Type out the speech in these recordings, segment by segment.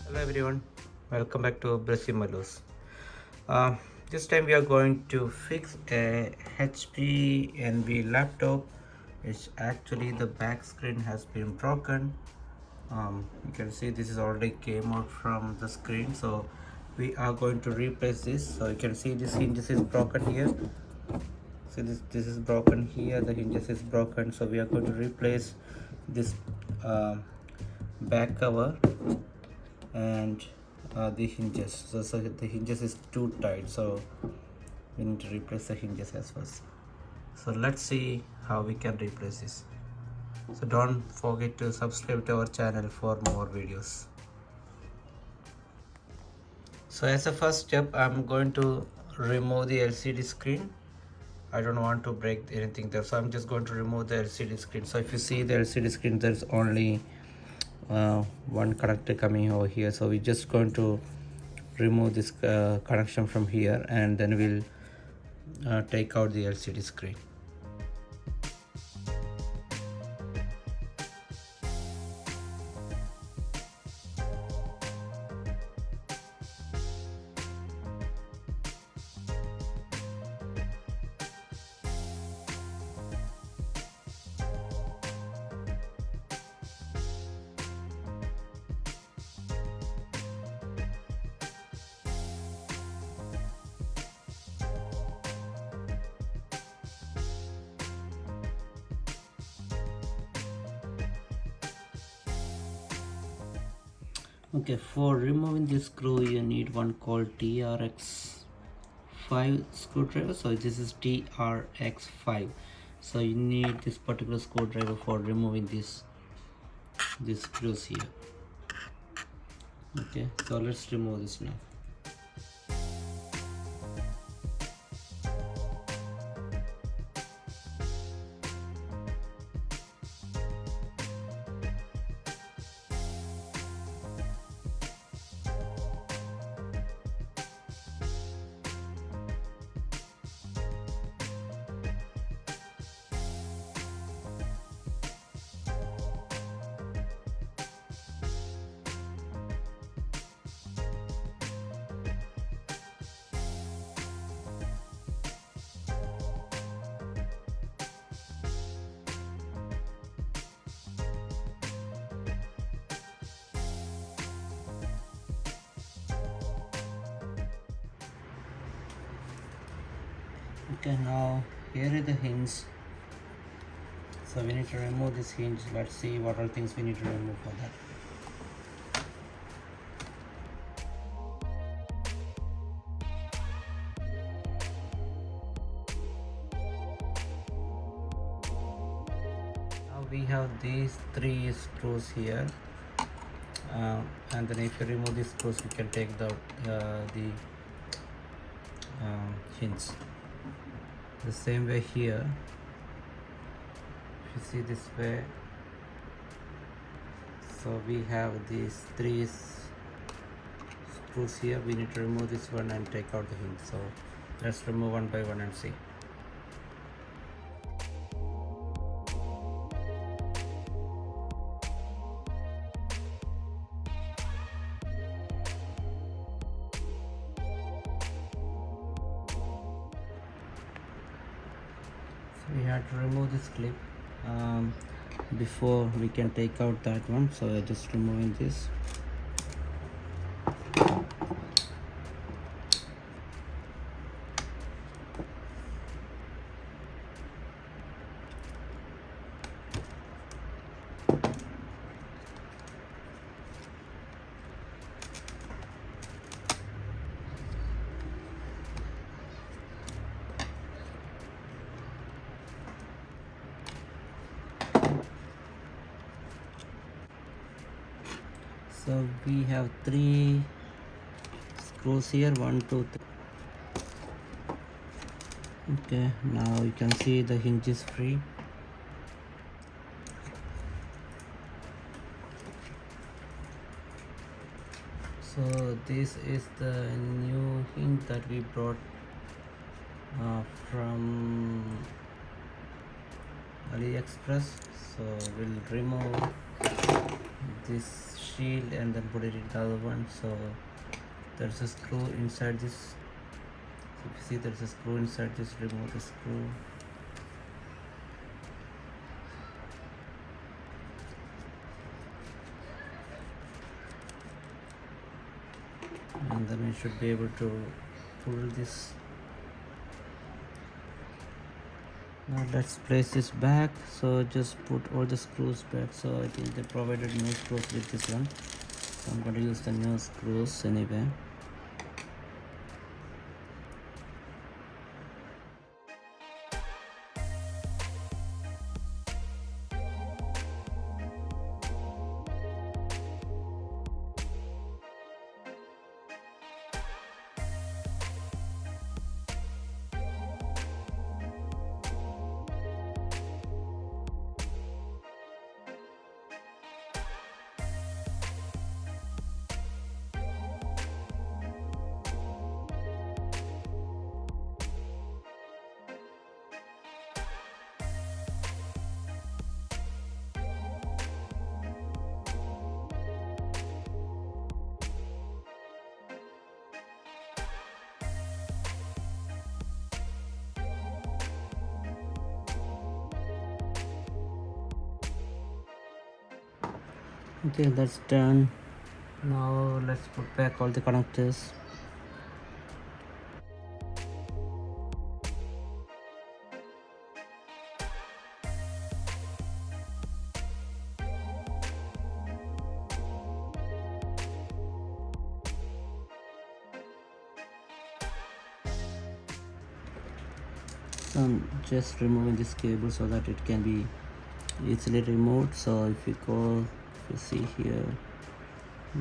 Hello everyone, welcome back to Malus. Uh, this time we are going to fix a HP Envy laptop. It's actually the back screen has been broken. You can see this is already came out from the screen, so we are going to replace this. So you can see this hinges is broken here. So this is broken here. The hinges is broken. So we are going to replace this back cover and the hinges. So the hinges is too tight, so we need to replace the hinges as first. So let's see how we can replace this. So don't forget to subscribe to our channel for more videos. So as a first step, I'm going to remove the LCD screen. I don't want to break anything there, so I'm just going to remove the LCD screen. So if you see the LCD screen, there's only one connector coming over here, so we're just going to remove this connection from here, and then we'll take out the LCD screen. Okay, for removing this screw you need one called TRX5 screwdriver. So this is TRX5. So you need this particular screwdriver for removing these screws here. Okay, so let's remove this now. Okay, now here is the hinge. So we need to remove this hinge. Let's see what all things we need to remove for that. Now we have these three screws here, and then if you remove these screws, we can take the hinge. The same way here, if you see this way, so we have these three screws here. We need to remove this one and take out the hinge. So let's remove one by one and see. We have to remove this clip before we can take out that one, so just removing this. So we have three screws here, 1 2 3. Okay, now you can see the hinge is free. So this is the new hinge that we brought from Aliexpress. So we'll remove this shield and then put it in the other one. So there's a screw inside this. So if you see there's a screw inside this, remove the screw. And then we should be able to pull this. Now let's place this back. So just put all the screws back. So I think they provided new screws with this one, so I'm going to use the new screws anyway. Okay, that's done. Now let's put back all the connectors. So I'm just removing this cable so that it can be easily removed. So if you see here,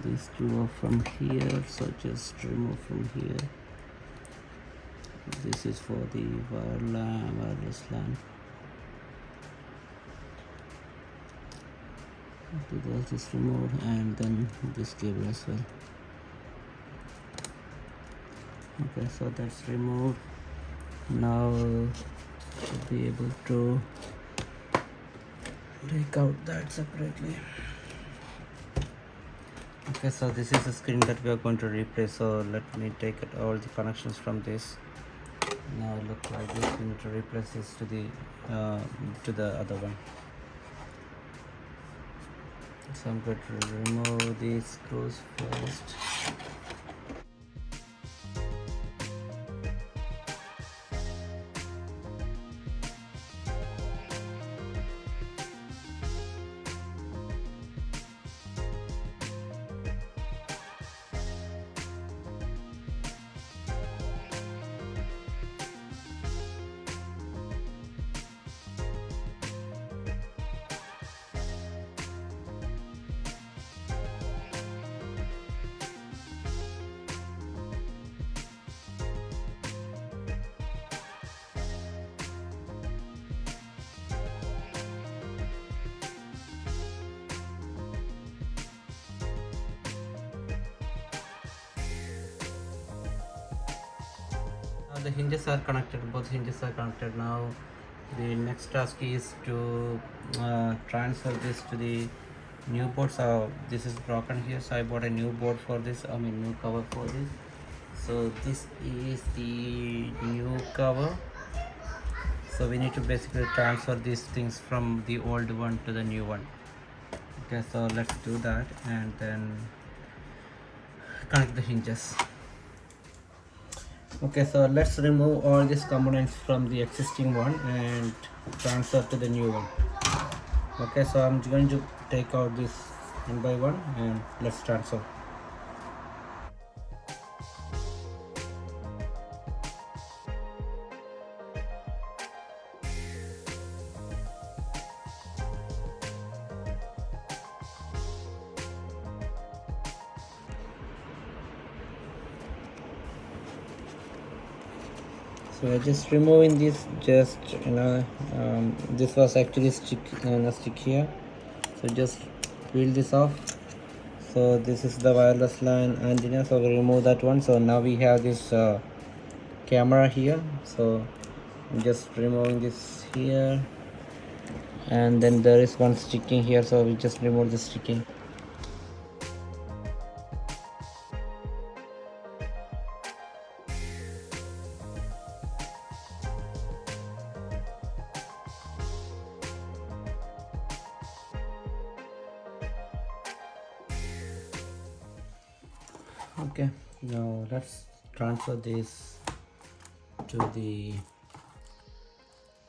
these two are from here, so just remove from here. This is for the wireless LAN. That's just removed, and then this cable as well. Okay, so that's removed. Now should be able to take out that separately. Okay, so this is the screen that we are going to replace. So let me take all the connections from this. Now look like this. We need to replace this to the other one. So I'm going to remove these screws first. Now the hinges are connected, both hinges are connected. Now the next task is to transfer this to the new board. So this is broken here, so I bought a new board for this, new cover for this. So this is the new cover. So we need to basically transfer these things from the old one to the new one. Okay, so let's do that and then connect the hinges. Okay, so let's remove all these components from the existing one and transfer to the new one. Okay, so I'm going to take out this one by one and let's transfer. So we're just removing this, this was actually stick here, so just peel this off. So this is the wireless LAN antenna, so we remove that one. So now we have this camera here, so I'm just removing this here, and then there is one sticking here, so we just remove the sticking. Okay, now let's transfer this to the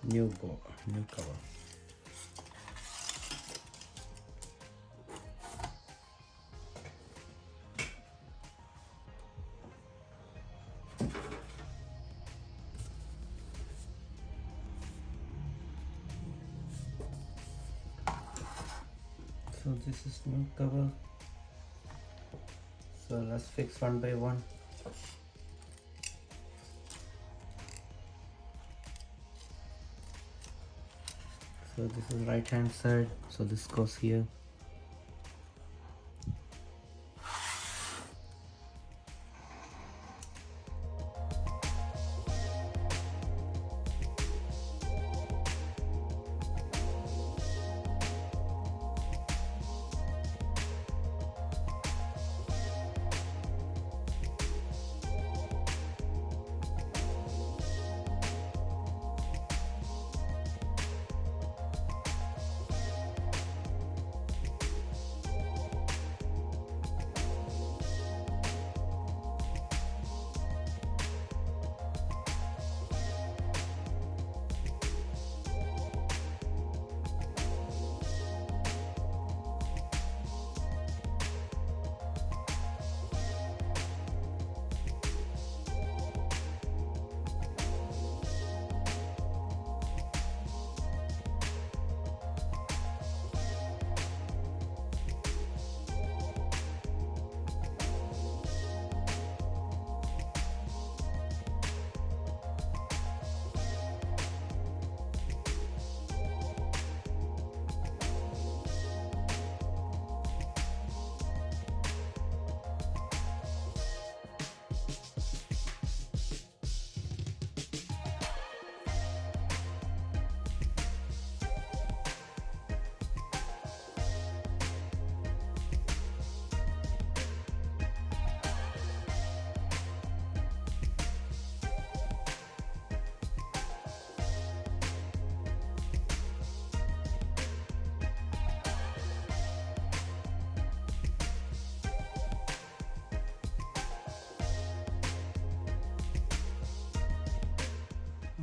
new cover. So this is new cover. So let's fix one by one. So this is right hand side, so this goes here.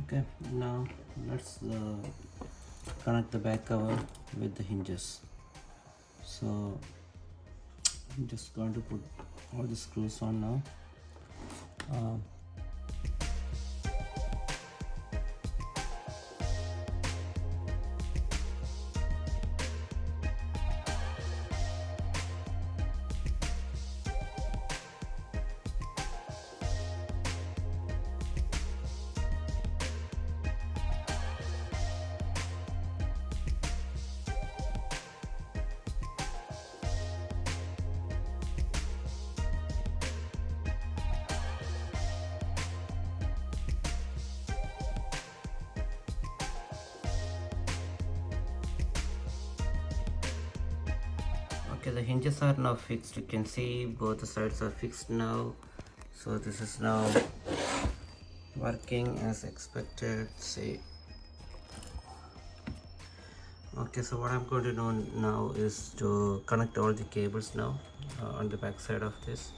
Okay, now let's connect the back cover with the hinges. So I'm just going to put all the screws on now. Okay, the hinges are now fixed. You can see both the sides are fixed now. So this is now working as expected. See. Okay, so what I'm going to do now is to connect all the cables now on the back side of this,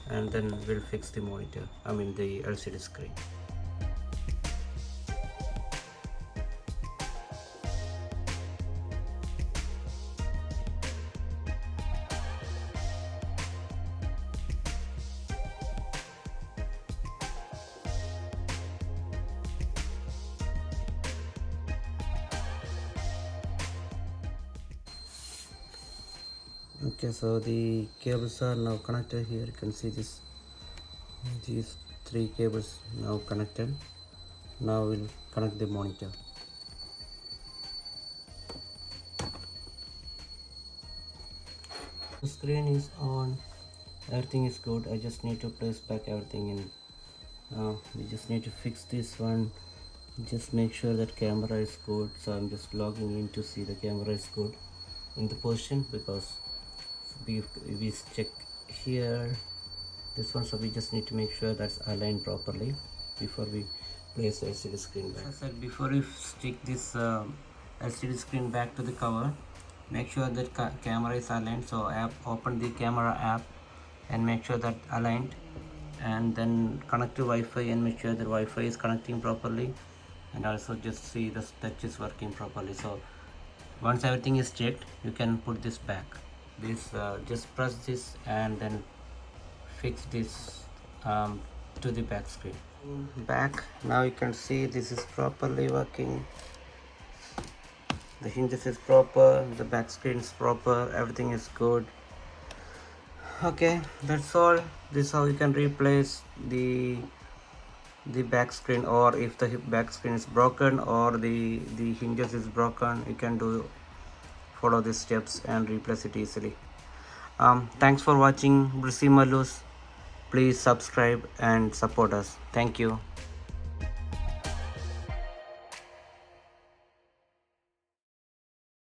and then we'll fix the monitor, the LCD screen. Okay, so the cables are now connected here. You can see these three cables now connected. Now we'll connect the monitor. The screen is on, everything is good. I just need to place back everything in. We just need to fix this one. Just make sure that camera is good. So I'm just logging in to see the camera is good in the position, because we check here this one, so we just need to make sure that's aligned properly before we place the LCD screen back. As I said, before we stick this LCD screen back to the cover, make sure that camera is aligned. So open the camera app and make sure that aligned, and then connect to Wi-Fi and make sure that Wi-Fi is connecting properly, and also just see the touch is working properly. So once everything is checked, you can put this back. This just press this and then fix this to the back screen. Back, now you can see this is properly working. The hinges is proper, the back screen is proper, everything is good. Okay, that's all. This is how you can replace the back screen, or if the back screen is broken or the hinges is broken, you can follow these steps and replace it easily. Thanks for watching Brissy Malus. Please subscribe and support us. Thank you.